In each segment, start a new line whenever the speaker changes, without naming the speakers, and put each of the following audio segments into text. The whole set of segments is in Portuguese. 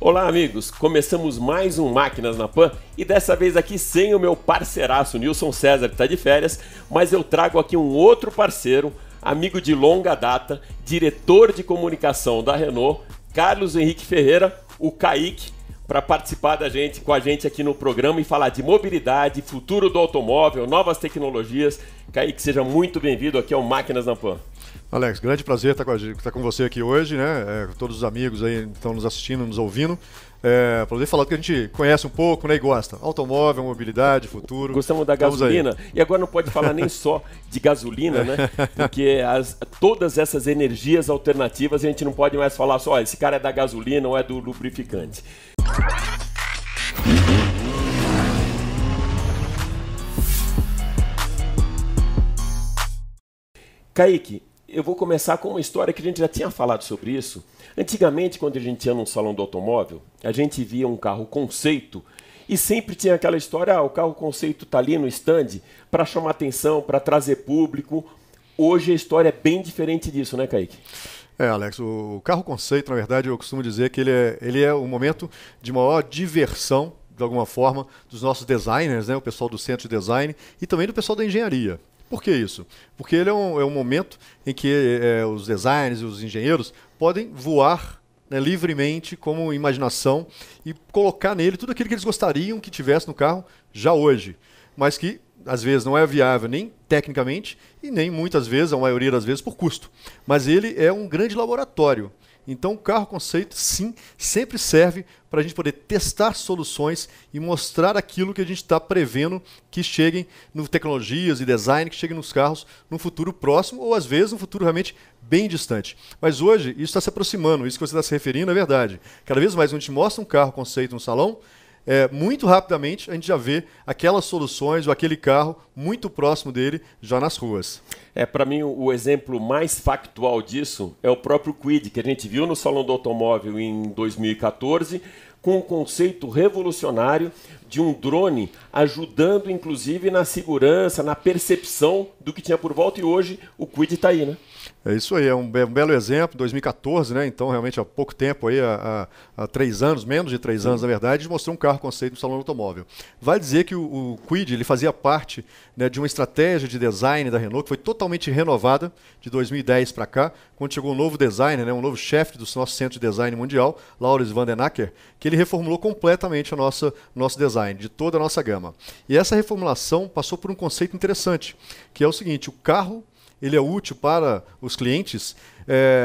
Olá amigos, começamos mais um Máquinas na Pan e dessa vez aqui sem o meu parceiraço Nilson César que está de férias, mas eu trago aqui um outro parceiro, amigo de longa data, diretor de comunicação da Renault, Carlos Henrique Ferreira, o Kaique, para participar com a gente aqui no programa e falar de mobilidade, futuro do automóvel, novas tecnologias. Kaique, seja muito bem-vindo aqui ao Máquinas na Pan.
Alex, grande prazer estar com você aqui hoje, né? Todos os amigos aí estão nos assistindo, nos ouvindo. Poder falar do que a gente conhece um pouco, né, e gosta. Automóvel, mobilidade, futuro.
Gostamos da gasolina. E agora não pode falar nem só de gasolina, né? Porque todas essas energias alternativas a gente não pode mais falar só, esse cara é da gasolina ou é do lubrificante. Kaique, eu vou começar com uma história que a gente já tinha falado sobre isso. Antigamente, quando a gente ia num salão do automóvel, a gente via um carro conceito e sempre tinha aquela história, o carro conceito está ali no stand para chamar atenção, para trazer público. Hoje a história é bem diferente disso, né, Kaique?
Alex, o carro conceito, na verdade, eu costumo dizer que ele é um momento de maior diversão, de alguma forma, dos nossos designers, né, o pessoal do centro de design e também do pessoal da engenharia. Por que isso? Porque ele é um momento em que os designers e os engenheiros podem voar, né, livremente como imaginação e colocar nele tudo aquilo que eles gostariam que tivesse no carro já hoje, mas que às vezes não é viável nem tecnicamente e nem muitas vezes, a maioria das vezes, por custo. Mas ele é um grande laboratório. Então o carro conceito, sim, sempre serve para a gente poder testar soluções e mostrar aquilo que a gente está prevendo que cheguem no tecnologias e design, que cheguem nos carros no futuro próximo ou às vezes no futuro realmente bem distante. Mas hoje isso está se aproximando, isso que você está se referindo é verdade. Cada vez mais quando a gente mostra um carro conceito no salão, muito rapidamente a gente já vê aquelas soluções ou aquele carro muito próximo dele já nas ruas.
Para mim, o exemplo mais factual disso é o próprio Kwid, que a gente viu no Salão do Automóvel em 2014, com um conceito revolucionário de um drone ajudando, inclusive, na segurança, na percepção do que tinha por volta, e hoje o Kwid está aí, né?
É isso aí, é um belo exemplo, 2014, né? Então realmente há pouco tempo, aí, há 3 anos, menos de 3 anos na verdade, mostrou um carro conceito no salão do automóvel. Vai dizer que o Kwid ele fazia parte, né, de uma estratégia de design da Renault que foi totalmente renovada de 2010 para cá, quando chegou um novo designer, né, um novo chefe do nosso centro de design mundial, Laurens van den Acker, que ele reformulou completamente o nosso design, de toda a nossa gama. E essa reformulação passou por um conceito interessante, que é o seguinte: o carro ele é útil para os clientes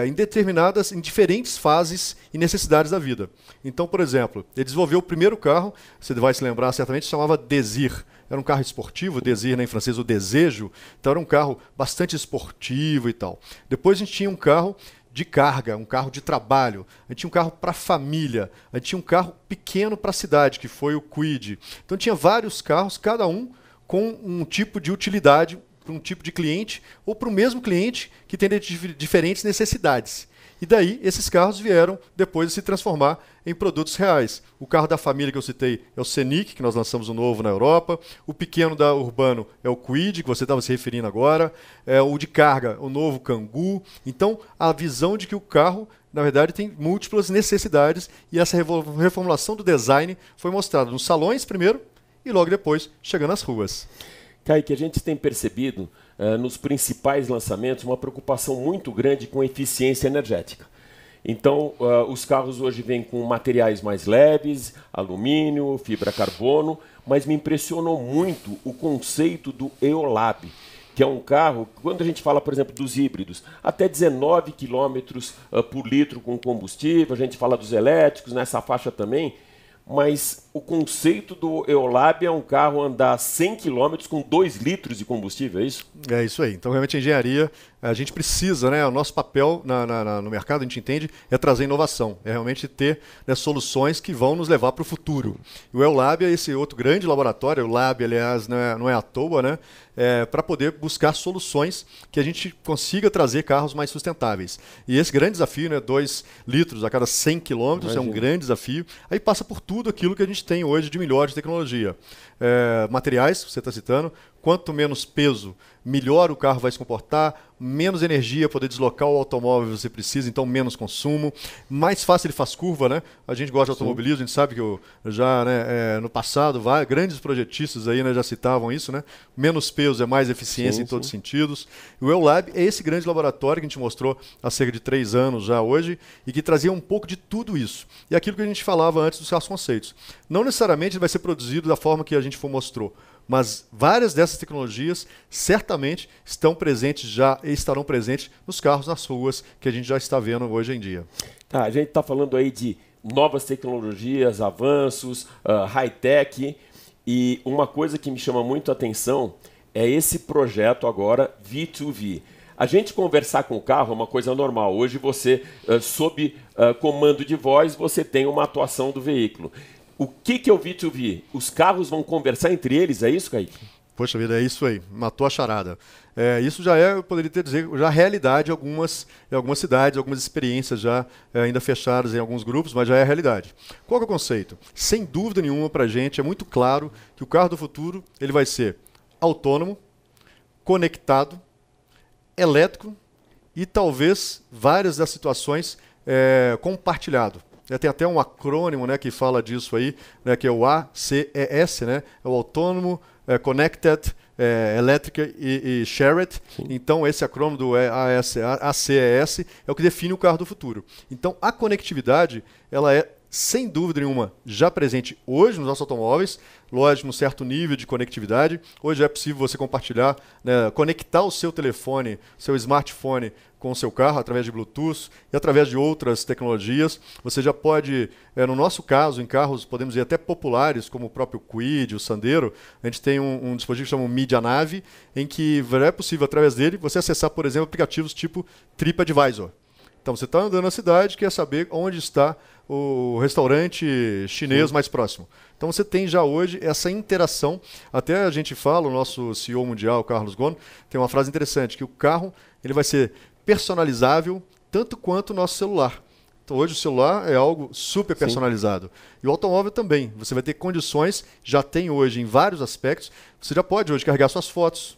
em diferentes fases e necessidades da vida. Então, por exemplo, ele desenvolveu o primeiro carro, você vai se lembrar certamente, se chamava Désir. Era um carro esportivo, Désir, né, em francês, o desejo. Então era um carro bastante esportivo e tal. Depois a gente tinha um carro de carga, um carro de trabalho. A gente tinha um carro para família. A gente tinha um carro pequeno para a cidade, que foi o Kwid. Então tinha vários carros, cada um com um tipo de utilidade para um tipo de cliente ou para o mesmo cliente que tem diferentes necessidades. E daí esses carros vieram depois de se transformar em produtos reais. O carro da família que eu citei é o Scenic, que nós lançamos um novo na Europa. O pequeno da Urbano é o Kwid, que você estava se referindo agora. O de carga, o novo Kangoo. Então, a visão de que o carro, na verdade, tem múltiplas necessidades e essa reformulação do design foi mostrada nos salões primeiro e logo depois chegando às ruas.
Kaique, a gente tem percebido nos principais lançamentos uma preocupação muito grande com eficiência energética. Então, os carros hoje vêm com materiais mais leves, alumínio, fibra carbono, mas me impressionou muito o conceito do Eolab, que é um carro, quando a gente fala, por exemplo, dos híbridos, até 19 km por litro com combustível, a gente fala dos elétricos, nessa faixa também, mas o conceito do Eolab é um carro andar 100 km com 2 litros de combustível, é isso?
É isso aí. Então, realmente, a engenharia, a gente precisa, né, o nosso papel no mercado, a gente entende, é trazer inovação, é realmente ter, né, soluções que vão nos levar para o futuro. E o Eolab é esse outro grande laboratório, o Lab, aliás, não é à toa, né, para poder buscar soluções que a gente consiga trazer carros mais sustentáveis. E esse grande desafio, né, 2 litros a cada 100 km, é um grande desafio. Aí passa por tudo aquilo que a gente tem hoje de melhor de tecnologia. Materiais, que você está citando, quanto menos peso, melhor o carro vai se comportar, menos energia poder deslocar o automóvel você precisa, então menos consumo, mais fácil ele faz curva, né? A gente gosta de automobilismo, a gente sabe que já no passado grandes projetistas aí, né, já citavam isso, né? Menos peso é mais eficiência em todos os sentidos. E o EULab é esse grande laboratório que a gente mostrou há cerca de 3 anos já hoje e que trazia um pouco de tudo isso. E aquilo que a gente falava antes dos carros conceitos. Não necessariamente ele vai ser produzido da forma que a gente mostrou, mas várias dessas tecnologias certamente estão presentes já e estarão presentes nos carros nas ruas que a gente já está vendo hoje em dia.
Tá, a gente está falando aí de novas tecnologias, avanços, high-tech, e uma coisa que me chama muito a atenção é esse projeto agora V2V. A gente conversar com o carro é uma coisa normal. Hoje você, sob comando de voz, você tem uma atuação do veículo. O que é o V2V? Os carros vão conversar entre eles, é isso, Kaique?
Poxa vida, é isso aí. Matou a charada. Isso já eu poderia dizer, já realidade em algumas cidades, algumas experiências já ainda fechadas em alguns grupos, mas já é a realidade. Qual que é o conceito? Sem dúvida nenhuma para a gente, é muito claro que o carro do futuro ele vai ser autônomo, conectado, elétrico e talvez várias das situações compartilhado. Tem até um acrônimo, né, que fala disso aí, né, que é o ACES, né, é o Autônomo, Connected, Electric e Shared. Então esse acrônimo do ACES é o que define o carro do futuro. Então a conectividade ela é sem dúvida nenhuma já presente hoje nos nossos automóveis, lógico, um certo nível de conectividade. Hoje é possível você compartilhar, né, conectar o seu telefone, seu smartphone com o seu carro através de Bluetooth e através de outras tecnologias. Você já pode, no nosso caso, em carros, podemos dizer até populares, como o próprio Kwid, o Sandero, a gente tem um dispositivo que chama Media Nav, em que é possível, através dele, você acessar, por exemplo, aplicativos tipo TripAdvisor. Então você está andando na cidade e quer saber onde está o restaurante chinês mais próximo. Então você tem já hoje essa interação. Até a gente fala, o nosso CEO mundial, Carlos Ghosn, tem uma frase interessante, que o carro ele vai ser personalizável tanto quanto o nosso celular. Então hoje o celular é algo super personalizado. E o automóvel também. Você vai ter condições, já tem hoje em vários aspectos, você já pode hoje carregar suas fotos,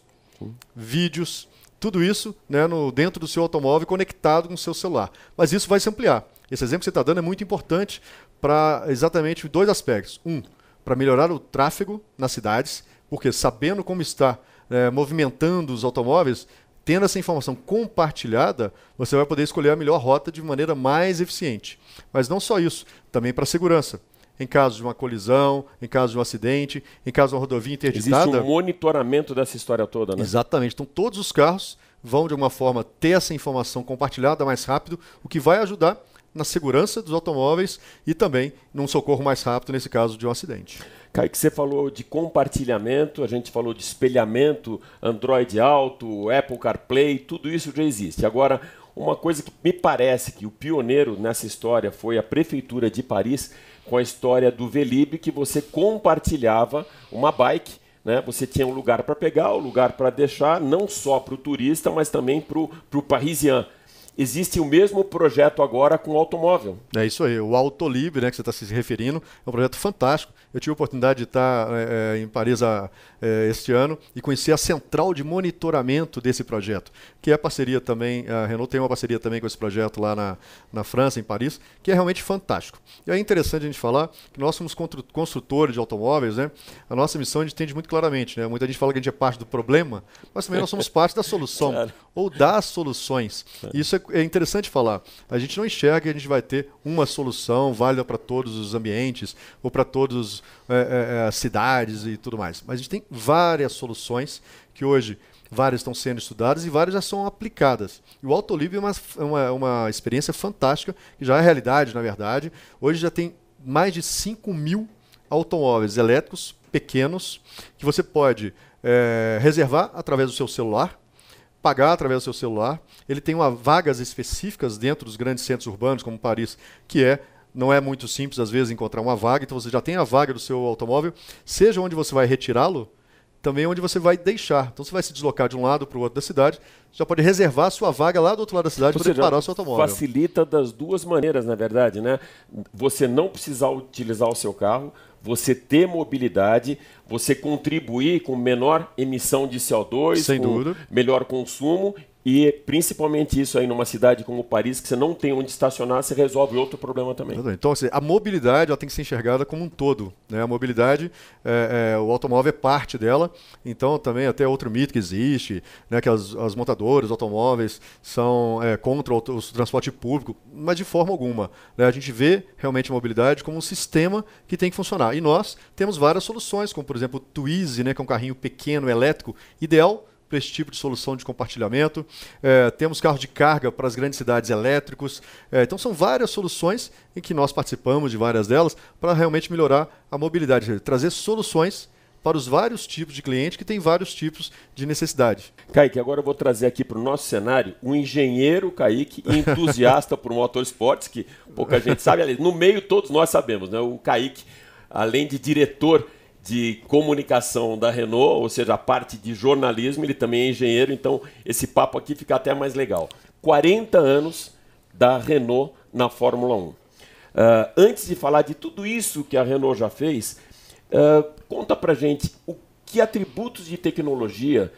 vídeos, tudo isso, né, dentro do seu automóvel conectado com o seu celular. Mas isso vai se ampliar. Esse exemplo que você está dando é muito importante para exatamente 2 aspectos. Para melhorar o tráfego nas cidades, porque sabendo como está movimentando os automóveis, tendo essa informação compartilhada, você vai poder escolher a melhor rota de maneira mais eficiente. Mas não só isso, também para a segurança. Em caso de uma colisão, em caso de um acidente, em caso de uma rodovia interditada.
Existe um monitoramento dessa história toda, né?
Exatamente. Então todos os carros vão, de alguma forma, ter essa informação compartilhada mais rápido, o que vai ajudar na segurança dos automóveis e também num socorro mais rápido nesse caso de um acidente.
Kaique, você falou de compartilhamento, a gente falou de espelhamento, Android Auto, Apple CarPlay, tudo isso já existe. Agora, uma coisa que me parece que o pioneiro nessa história foi a Prefeitura de Paris, com a história do Velib, que você compartilhava uma bike, né? Você tinha um lugar para pegar, um lugar para deixar, não só para o turista, mas também para o parisien. Existe o mesmo projeto agora com o automóvel.
É isso aí, o Autolib, né, que você está se referindo, é um projeto fantástico. Eu tive a oportunidade de estar em Paris este ano e conhecer a central de monitoramento desse projeto, que é parceria também, a Renault tem uma parceria também com esse projeto lá na França, em Paris, que é realmente fantástico. E é interessante a gente falar que nós somos construtores de automóveis, né? A nossa missão a gente entende muito claramente, né? Muita gente fala que a gente é parte do problema, mas também nós somos parte da solução, claro, ou das soluções. E isso é interessante falar. A gente não enxerga que a gente vai ter uma solução válida para todos os ambientes ou para todas as cidades e tudo mais. Mas a gente tem várias soluções que hoje várias estão sendo estudadas e várias já são aplicadas. E o Autolib é uma experiência fantástica, que já é realidade, na verdade. Hoje já tem mais de 5.000 automóveis elétricos pequenos que você pode reservar através do seu celular, pagar através do seu celular. Ele tem vagas específicas dentro dos grandes centros urbanos, como Paris, que não é muito simples, às vezes, encontrar uma vaga. Então, você já tem a vaga do seu automóvel, seja onde você vai retirá-lo, também onde você vai deixar. Então, você vai se deslocar de um lado para o outro da cidade, você já pode reservar a sua vaga lá do outro lado da cidade para poder parar o seu automóvel.
Facilita das duas maneiras, na verdade, né? Você não precisar utilizar o seu carro, você ter mobilidade, você contribuir com menor emissão de CO2,
sem
com
dúvida,
melhor consumo. E principalmente isso aí numa cidade como Paris, que você não tem onde estacionar, você resolve outro problema também.
Então, assim, a mobilidade ela tem que ser enxergada como um todo, né? A mobilidade, o automóvel é parte dela, então também até outro mito que existe, né, que as montadoras, os automóveis são contra o transporte público, mas de forma alguma, né? A gente vê realmente a mobilidade como um sistema que tem que funcionar. E nós temos várias soluções, como por exemplo o Twizy, né, que é um carrinho pequeno, elétrico, ideal para esse tipo de solução de compartilhamento. Temos carros de carga para as grandes cidades elétricos. Então são várias soluções em que nós participamos de várias delas para realmente melhorar a mobilidade, trazer soluções para os vários tipos de cliente que têm vários tipos de necessidade.
Kaique, agora eu vou trazer aqui para o nosso cenário um engenheiro, Kaique, entusiasta por motorsports, que pouca gente sabe. Ali, no meio todos nós sabemos, né? O Kaique, além de diretor de comunicação da Renault, ou seja, a parte de jornalismo, ele também é engenheiro, então esse papo aqui fica até mais legal. 40 anos da Renault na Fórmula 1. Antes de falar de tudo isso que a Renault já fez, conta pra gente o que atributos de tecnologia,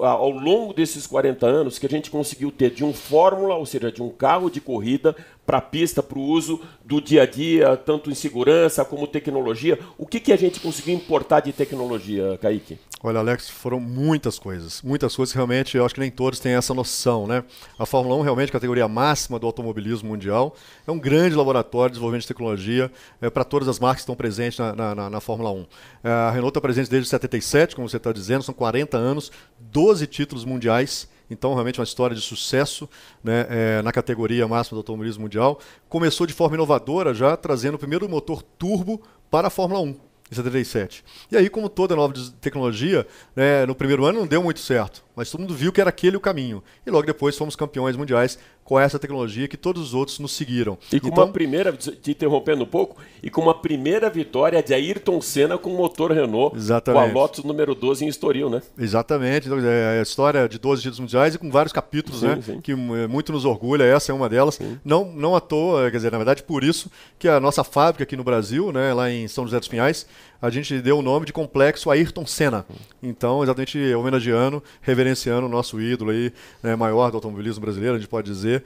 ao longo desses 40 anos, que a gente conseguiu ter de um Fórmula, ou seja, de um carro de corrida, para a pista, para o uso do dia a dia, tanto em segurança como tecnologia. O que a gente conseguiu importar de tecnologia, Kaique?
Olha, Alex, foram muitas coisas que realmente eu acho que nem todos têm essa noção, né? A Fórmula 1 realmente, categoria máxima do automobilismo mundial, é um grande laboratório de desenvolvimento de tecnologia para todas as marcas que estão presentes na Fórmula 1. A Renault está presente desde 77, como você está dizendo, são 40 anos, 12 títulos mundiais. Então, realmente uma história de sucesso, né, na categoria máxima do automobilismo mundial. Começou de forma inovadora já, trazendo o primeiro motor turbo para a Fórmula 1, em 77. E aí, como toda nova tecnologia, né, no primeiro ano não deu muito certo, mas todo mundo viu que era aquele o caminho. E logo depois fomos campeões mundiais com essa tecnologia que todos os outros nos seguiram.
E com uma primeira, te interrompendo um pouco, e com uma primeira vitória de Ayrton Senna com motor Renault,
exatamente,
com a Lotus número 12 em Estoril, né?
Exatamente, então, é a história de 12 títulos mundiais e com vários capítulos,
sim,
né,
sim,
que muito nos orgulha, essa é uma delas. Não à toa, quer dizer, na verdade por isso que a nossa fábrica aqui no Brasil, né, lá em São José dos Pinhais, a gente deu o nome de Complexo Ayrton Senna. Então, exatamente homenageando, reverenciando o nosso ídolo aí, né, maior do automobilismo brasileiro, a gente pode dizer,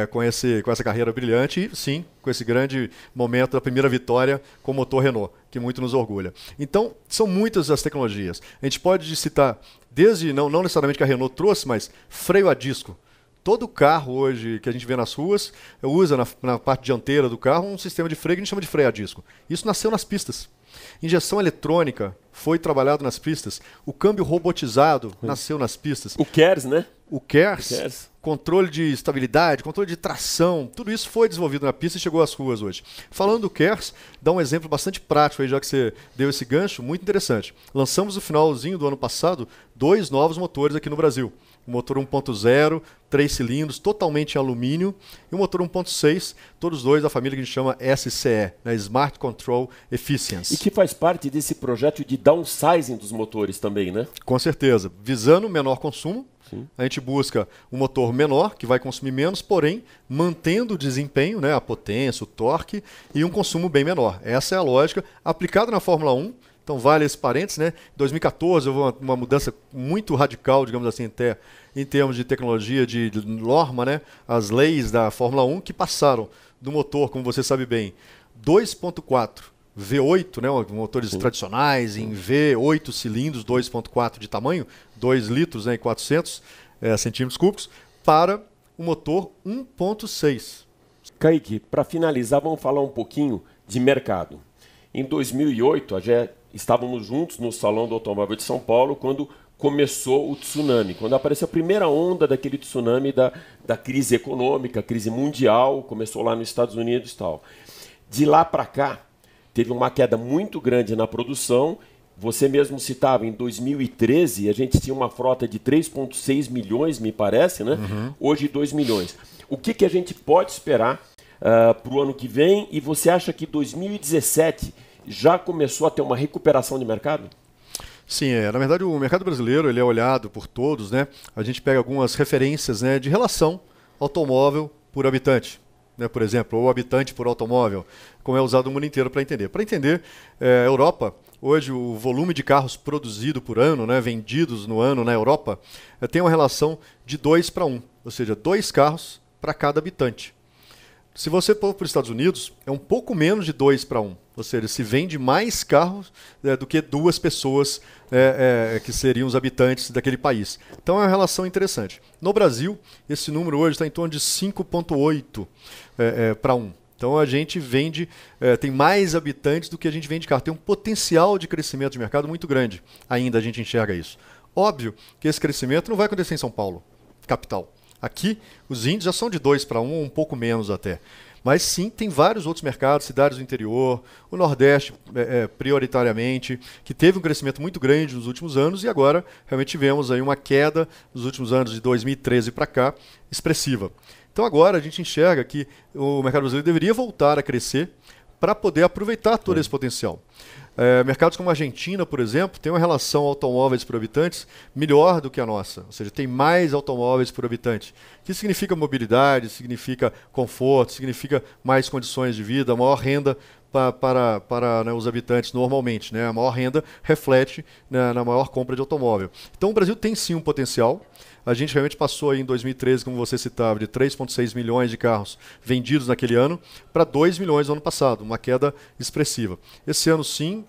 com essa carreira brilhante e, sim, com esse grande momento da primeira vitória com o motor Renault, que muito nos orgulha. Então, são muitas as tecnologias. A gente pode citar, desde, não necessariamente que a Renault trouxe, mas freio a disco. Todo carro hoje que a gente vê nas ruas usa na parte dianteira do carro um sistema de freio que a gente chama de freio a disco. Isso nasceu nas pistas. Injeção eletrônica foi trabalhado nas pistas. O câmbio robotizado nasceu nas pistas.
O KERS, né?
O KERS, controle de estabilidade, controle de tração, tudo isso foi desenvolvido na pista e chegou às ruas hoje. Falando do KERS, dá um exemplo bastante prático aí, já que você deu esse gancho, muito interessante. Lançamos no finalzinho do ano passado 2 novos motores aqui no Brasil. O motor 1.0, 3 cilindros, totalmente em alumínio, e o motor 1.6, todos dois da família que a gente chama SCE, né, Smart Control Efficiency.
E que faz parte desse projeto de downsizing dos motores também, né?
Com certeza. Visando menor consumo, sim, a gente busca um motor menor, que vai consumir menos, porém mantendo o desempenho, né, a potência, o torque, e um consumo bem menor. Essa é a lógica aplicada na Fórmula 1. Então vale esse parênteses, né? Em 2014 houve uma mudança muito radical, digamos assim, até em termos de tecnologia, de norma, né? As leis da Fórmula 1 que passaram do motor, como você sabe bem, 2.4 V8, né? Motores tradicionais em V8 cilindros, 2.4 de tamanho, 2 litros, né, e 400 centímetros cúbicos, para o motor 1.6.
Kaique, para finalizar, vamos falar um pouquinho de mercado. Em 2008, estávamos juntos no Salão do Automóvel de São Paulo quando começou o tsunami, quando apareceu a primeira onda daquele tsunami da crise econômica, crise mundial, começou lá nos Estados Unidos e tal. De lá para cá, teve uma queda muito grande na produção. Você mesmo citava, em 2013, a gente tinha uma frota de 3,6 milhões, me parece, né? Hoje 2 milhões. O que a gente pode esperar para o ano que vem? E você acha que 2017 já começou a ter uma recuperação de mercado?
Sim, na verdade o mercado brasileiro ele é olhado por todos, né? A gente pega algumas referências, né, de relação automóvel por habitante. né, por exemplo, ou habitante por automóvel, como é usado no mundo inteiro para entender. Para entender, a Europa, hoje o volume de carros produzido por ano, né, vendidos no ano na Europa, tem uma relação de 2 para 1, ou seja, 2 carros para cada habitante. Se você for para os Estados Unidos, é um pouco menos de 2 para 1. Ou seja, se vende mais carros do que 2 pessoas que seriam os habitantes daquele país. Então é uma relação interessante. No Brasil, esse número hoje está em torno de 5,8 para 1. Então a gente vende, tem mais habitantes do que a gente vende carro. Tem um potencial de crescimento de mercado muito grande. Ainda a gente enxerga isso. Óbvio que esse crescimento não vai acontecer em São Paulo, capital. Aqui, os índices já são de 2 para 1, ou um pouco menos até. Mas sim, tem vários outros mercados, cidades do interior, o Nordeste prioritariamente, que teve um crescimento muito grande nos últimos anos e agora realmente tivemos aí uma queda nos últimos anos de 2013 para cá, expressiva. Então agora a gente enxerga que o mercado brasileiro deveria voltar a crescer para poder aproveitar todo esse potencial. Mercados como a Argentina, por exemplo, tem uma relação automóveis por habitantes melhor do que a nossa. Ou seja, tem mais automóveis por habitante. Que significa mobilidade, significa conforto, significa mais condições de vida, maior renda para né, os habitantes normalmente. Né? A maior renda reflete na maior compra de automóvel. Então o Brasil tem sim um potencial. A gente realmente passou aí em 2013, como você citava, de 3,6 milhões de carros vendidos naquele ano para 2 milhões no ano passado, uma queda expressiva. Esse ano sim,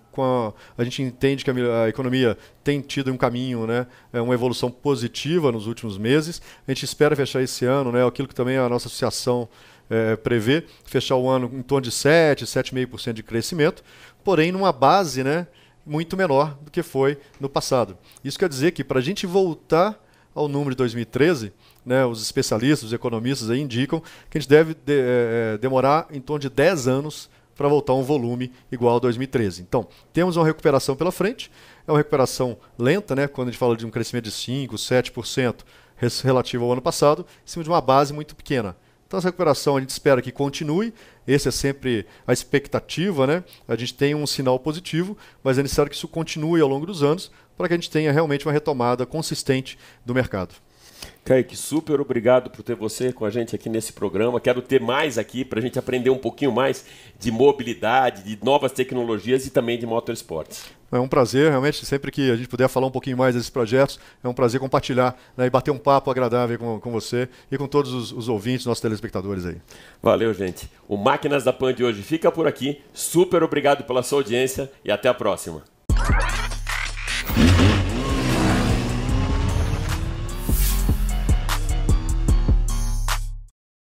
a gente entende que a economia tem tido um caminho, né, uma evolução positiva nos últimos meses. A gente espera fechar esse ano, né, aquilo que também a nossa associação prevê, fechar o ano em torno de 7,5% de crescimento, porém numa base, né, muito menor do que foi no passado. Isso quer dizer que para a gente voltar ao número de 2013, né, os especialistas, os economistas aí indicam que a gente deve demorar em torno de 10 anos para voltar a um volume igual a 2013. Então, temos uma recuperação pela frente, é uma recuperação lenta, né, quando a gente fala de um crescimento de 5%, 7% relativo ao ano passado, em cima de uma base muito pequena. Então, essa recuperação a gente espera que continue, essa é sempre a expectativa, né? A gente tem um sinal positivo, mas é necessário que isso continue ao longo dos anos para que a gente tenha realmente uma retomada consistente do mercado.
Kaique, super obrigado por ter você com a gente aqui nesse programa. Quero ter mais aqui para a gente aprender um pouquinho mais de mobilidade, de novas tecnologias e também de motorsports.
É um prazer, realmente, sempre que a gente puder falar um pouquinho mais desses projetos, é um prazer compartilhar, né, e bater um papo agradável com você e com todos os ouvintes, nossos telespectadores aí.
Valeu, gente. O Máquinas da Pan de hoje fica por aqui. Super obrigado pela sua audiência e até a próxima.